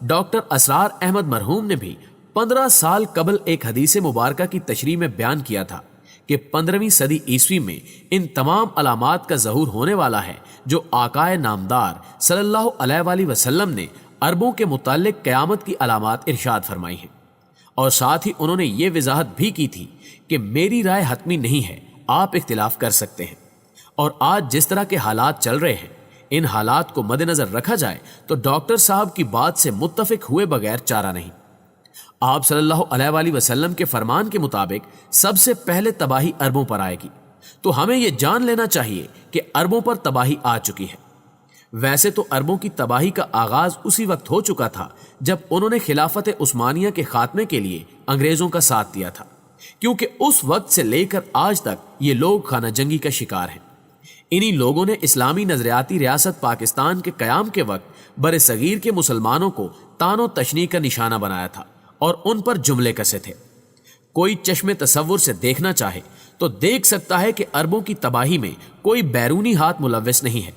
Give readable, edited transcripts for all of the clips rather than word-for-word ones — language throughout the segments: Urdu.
ڈاکٹر اسرار احمد مرحوم نے بھی 15 سال قبل ایک حدیث مبارکہ کی تشریح میں بیان کیا تھا کہ 15ویں صدی عیسوی میں ان تمام علامات کا ظہور ہونے والا ہے جو آقائے نامدار صلی اللہ علیہ وآلہ وسلم نے عربوں کے متعلق قیامت کی علامات ارشاد فرمائی ہیں، اور ساتھ ہی انہوں نے یہ وضاحت بھی کی تھی کہ میری رائے حتمی نہیں ہے، آپ اختلاف کر سکتے ہیں۔ اور آج جس طرح کے حالات چل رہے ہیں، ان حالات کو مد نظر رکھا جائے تو ڈاکٹر صاحب کی بات سے متفق ہوئے بغیر چارہ نہیں۔ آپ صلی اللہ علیہ وآلہ وسلم کے فرمان کے مطابق سب سے پہلے تباہی عربوں پر آئے گی، تو ہمیں یہ جان لینا چاہیے کہ عربوں پر تباہی آ چکی ہے۔ ویسے تو عربوں کی تباہی کا آغاز اسی وقت ہو چکا تھا جب انہوں نے خلافت عثمانیہ کے خاتمے کے لیے انگریزوں کا ساتھ دیا تھا، کیونکہ اس وقت سے لے کر آج تک یہ لوگ خانہ جنگی کا شکار ہیں۔ انہی لوگوں نے اسلامی نظریاتی ریاست پاکستان کے قیام کے وقت بر صغیر کے مسلمانوں کو طعن و تشنیع کا نشانہ بنایا تھا اور ان پر جملے کسے تھے۔ کوئی چشم تصور سے دیکھنا چاہے تو دیکھ سکتا ہے کہ عربوں کی تباہی میں کوئی بیرونی ہاتھ ملوث نہیں ہے،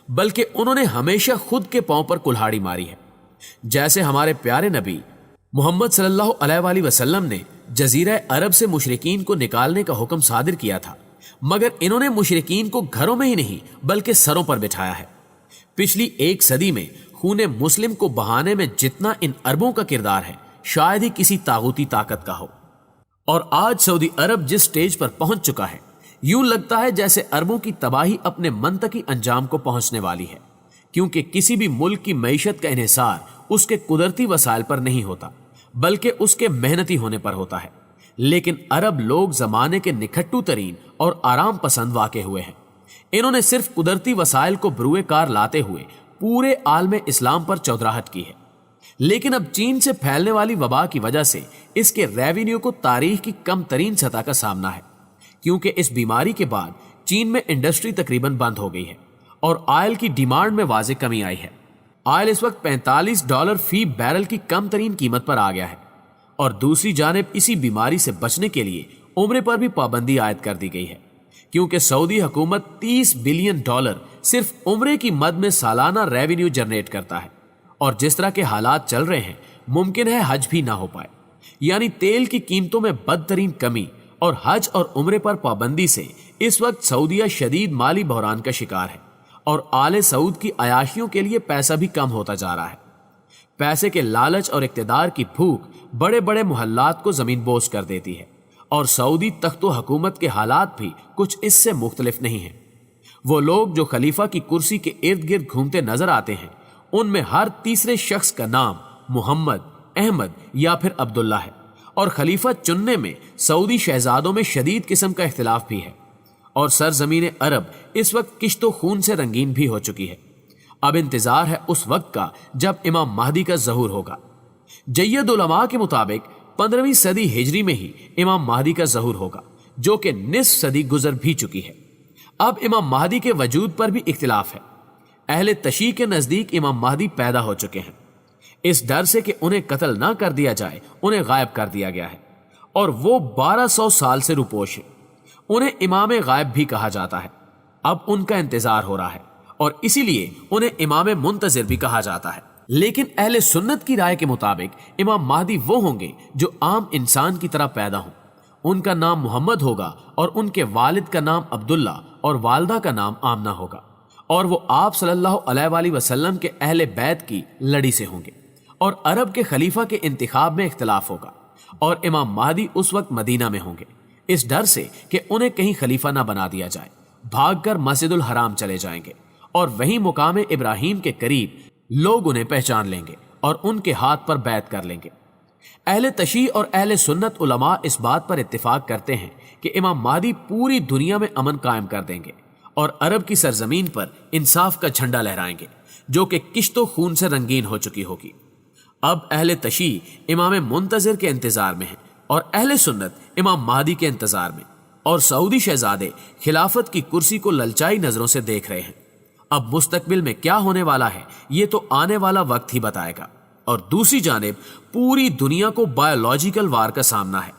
بلکہ انہوں نے ہمیشہ خود کے پاؤں پر کلہاڑی ماری ہے۔ جیسے ہمارے پیارے نبی محمد صلی اللہ علیہ وآلہ وسلم نے جزیرہ عرب سے مشرکین کو نکالنے کا حکم صادر کیا تھا، مگر انہوں نے مشرکین کو گھروں میں ہی نہیں بلکہ سروں پر بٹھایا ہے۔ پچھلی ایک صدی میں خون مسلم کو بہانے میں جتنا ان عربوں کا کردار ہے، شاید ہی کسی طاغوتی طاقت کا ہو۔ اور آج سعودی عرب جس سٹیج پر پہنچ چکا ہے، یوں لگتا ہے جیسے عربوں کی تباہی اپنے منطقی انجام کو پہنچنے والی ہے، کیونکہ کسی بھی ملک کی معیشت کا انحصار اس کے قدرتی وسائل پر نہیں ہوتا بلکہ اس کے محنتی ہونے پر ہوتا ہے۔ لیکن عرب لوگ زمانے کے نکھٹو ترین اور آرام پسند واقع ہوئے ہیں۔ انہوں نے صرف قدرتی وسائل کو بروئے کار لاتے ہوئے پورے عالم اسلام پر چودراہٹ کی ہے، لیکن اب چین سے پھیلنے والی وبا کی وجہ سے اس کے ریونیو کو تاریخ کی کم ترین سطح کا سامنا ہے، کیونکہ اس بیماری کے بعد چین میں انڈسٹری تقریباً بند ہو گئی ہے اور آئل کی ڈیمانڈ میں واضح کمی آئی ہے۔ آئل اس وقت $45 فی بیرل کی کم ترین قیمت پر آ گیا ہے، اور دوسری جانب اسی بیماری سے بچنے کے لیے عمرے پر بھی پابندی عائد کر دی گئی ہے، کیونکہ سعودی حکومت $30 بلین صرف عمرے کی مد میں سالانہ ریونیو جنریٹ کرتا ہے، اور جس طرح کے حالات چل رہے ہیں ممکن ہے حج بھی نہ ہو پائے۔ یعنی تیل کی قیمتوں میں بدترین کمی اور حج اور عمرے پر پابندی سے اس وقت سعودیہ شدید مالی بحران کا شکار ہے، اور آل سعود کی عیاشیوں کے لیے پیسہ بھی کم ہوتا جا رہا ہے۔ پیسے کے لالچ اور اقتدار کی بھوک بڑے بڑے محلات کو زمین بوس کر دیتی ہے، اور سعودی تخت و حکومت کے حالات بھی کچھ اس سے مختلف نہیں ہیں۔ وہ لوگ جو خلیفہ کی کرسی کے ارد گرد گھومتے نظر آتے ہیں، ان میں ہر تیسرے شخص کا نام محمد، احمد یا پھر عبداللہ ہے، اور خلیفہ چننے میں سعودی شہزادوں میں شدید قسم کا اختلاف بھی ہے، اور سرزمین عرب اس وقت کشت و خون سے رنگین بھی ہو چکی ہے۔ اب انتظار ہے اس وقت کا جب امام مہدی کا ظہور ہوگا۔ جید علماء کے مطابق 15ویں صدی ہجری میں ہی امام مہدی کا ظہور ہوگا، جو کہ نصف صدی گزر بھی چکی ہے۔ اب امام مہدی کے وجود پر بھی اختلاف ہے۔ اہل تشیع کے نزدیک امام مہدی پیدا ہو چکے ہیں، اس ڈر سے کہ انہیں قتل نہ کر دیا جائے انہیں غائب کر دیا گیا ہے، اور وہ 1200 سال سے روپوش ہیں۔ انہیں امام غائب بھی کہا جاتا ہے۔ اب ان کا انتظار ہو رہا ہے، اور اسی لیے انہیں امام منتظر بھی کہا جاتا ہے۔ لیکن اہل سنت کی رائے کے مطابق امام مہدی وہ ہوں گے جو عام انسان کی طرح پیدا ہوں۔ ان کا نام محمد ہوگا، اور ان کے والد کا نام عبداللہ اور والدہ کا نام آمنہ ہوگا، اور وہ آپ صلی اللہ علیہ وآلہ وسلم کے اہل بیت کی لڑی سے ہوں گے، اور عرب کے خلیفہ کے انتخاب میں اختلاف ہوگا، اور امام مہدی اس وقت مدینہ میں ہوں گے، اس ڈر سے کہ انہیں کہیں خلیفہ نہ بنا دیا جائے۔ بھاگ کر مسجد الحرام چلے جائیں گے، اور وہیں مقام ابراہیم کے قریب لوگ انہیں پہچان لیں گے اور ان کے ہاتھ پر بیعت کر لیں گے۔ اہل تشیع اور اہل سنت علماء اس بات پر اتفاق کرتے ہیں کہ امام مہدی پوری دنیا میں امن قائم کر دیں گے، اور عرب کی سرزمین پر انصاف کا جھنڈا لہرائیں گے، جو کہ کشت و خون سے رنگین ہو چکی ہوگی۔ اب اہل تشیع امام منتظر کے انتظار میں ہیں، اور اہل سنت امام مہدی کے انتظار میں، اور سعودی شہزادے خلافت کی کرسی کو للچائی نظروں سے دیکھ رہے ہیں۔ اب مستقبل میں کیا ہونے والا ہے یہ تو آنے والا وقت ہی بتائے گا۔ اور دوسری جانب پوری دنیا کو بایولوجیکل وار کا سامنا ہے۔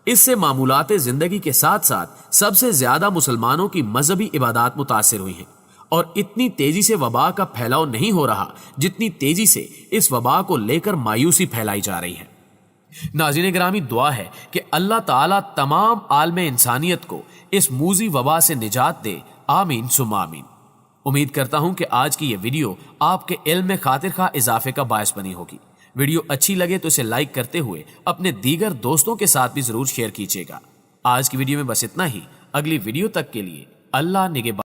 اس سے معمولات زندگی کے ساتھ ساتھ سب سے زیادہ مسلمانوں کی مذہبی عبادات متاثر ہوئی ہیں، اور اتنی تیزی سے وبا کا پھیلاؤ نہیں ہو رہا جتنی تیزی سے اس وبا کو لے کر مایوسی پھیلائی جا رہی ہے۔ ناظرین گرامی، دعا ہے کہ اللہ تعالیٰ تمام عالم انسانیت کو اس موذی وبا سے نجات دے، آمین ثم آمین۔ امید کرتا ہوں کہ آج کی یہ ویڈیو آپ کے علم میں خاطر خواہ اضافے کا باعث بنی ہوگی۔ ویڈیو اچھی لگے تو اسے لائک کرتے ہوئے اپنے دیگر دوستوں کے ساتھ بھی ضرور شیئر کیجیے گا۔ آج کی ویڈیو میں بس اتنا ہی۔ اگلی ویڈیو تک کے لیے اللہ نگہبان۔